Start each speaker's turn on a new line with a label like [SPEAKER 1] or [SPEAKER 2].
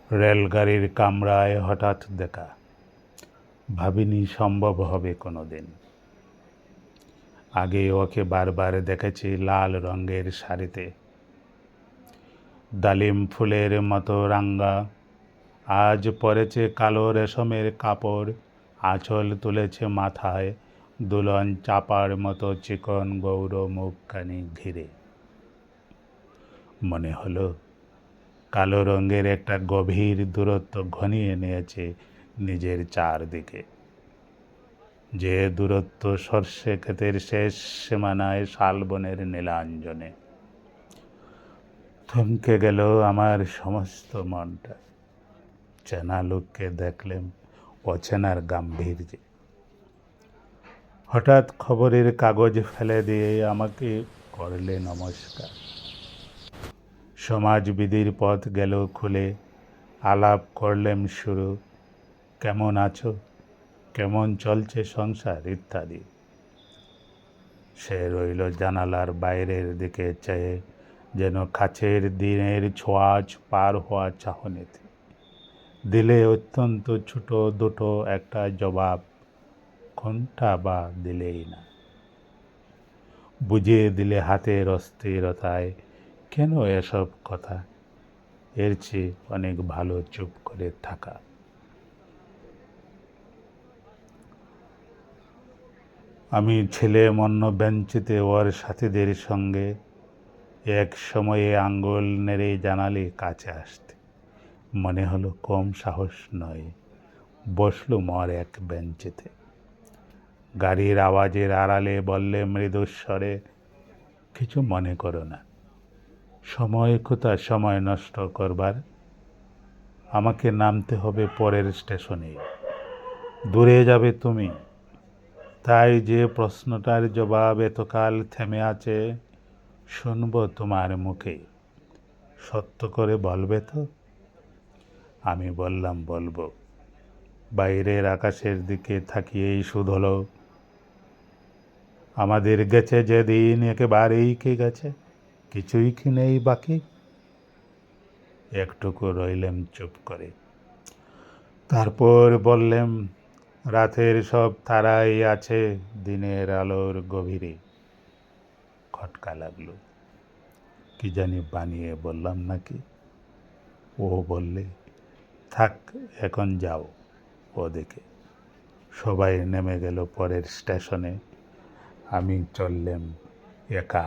[SPEAKER 1] রেলগাড়ির কামরায় হঠাৎ দেখা, ভাবিনি সম্ভব হবে কোনো দিন। আগে ওকে বারবার দেখেছি লাল রঙের শাড়িতে, ডালিম ফুলের মতো রাঙা। আজ পরেছে কালো রেশমের কাপড়, আঁচল তুলেছে মাথায়, দুলন চাপার মতো চিকন গৌর মুখখানি ঘিরে। মনে হলো কালো রঙের একটা গভীর দূরত্ব ঘনিয়ে নিয়েছে নিজের চারদিকে, যে দূরত্ব সর্ষে ক্ষেতের শেষ সীমানায় শালবনের নীলাঞ্জনে। থমকে গেল আমার সমস্ত মনটা। চেনা লোককে দেখলেম অচেনার গাম্ভীর্যে। হঠাৎ খবরের কাগজ ফেলে দিয়ে আমাকে করলে নমস্কার। সমাজবিধির পথ গেল খুলে, আলাপ করলেম শুরু। কেমন আছো, কেমন চলছে সংসার ইত্যাদি। সে রইল জানালার বাইরের দিকে চেয়ে, যেন কাছের দিনের ছোঁয়াচ পার হওয়া চাহনিতে। দিলে অত্যন্ত ছোট দুটো একটা জবাব, কোনটা বা দিলেই না। বুঝিয়ে দিলে হাতের অস্থিরতায়, কেন এসব কথা, এর চেয়ে অনেক ভালো চুপ করে থাকা। আমি ছেলে অন্য বেঞ্চিতে ওর সাথীদের সঙ্গে এক সময়ে আঙ্গুল নেড়ে জানালে কাছে আসতে। মনে হলো কম সাহস নয়। বসলুম ওর এক বেঞ্চিতে। গাড়ির আওয়াজের আড়ালে বললে মৃদুস্বরে, কিছু মনে করো না। সময় কোথা সময় নষ্ট করবার। আমাকে নামতে হবে পরের স্টেশনে, দূরে যাবে তুমি। তাই যে প্রশ্নটার জবাব এতকাল থেমে আছে, শুনব তোমার মুখে। সত্য করে বলবে তো? আমি বললাম বলবো। বাইরের আকাশের দিকে তাকিয়েই শুধ হলো, আমাদের গেছে যেদিন একেবারেই কি গেছে, কিছুই কি নেই বাকি। একটুকু রইলেম চুপ করে। তারপর বললেম, রাতের সব তারাই আছে দিনের আলোর গভীরে। খটকা লাগলো, কি জানি বানিয়ে বললাম নাকি। ও বললে, থাক এখন যাও ওদিকে। সবাই নেমে গেল পরের স্টেশনে, আমি চললেম একা।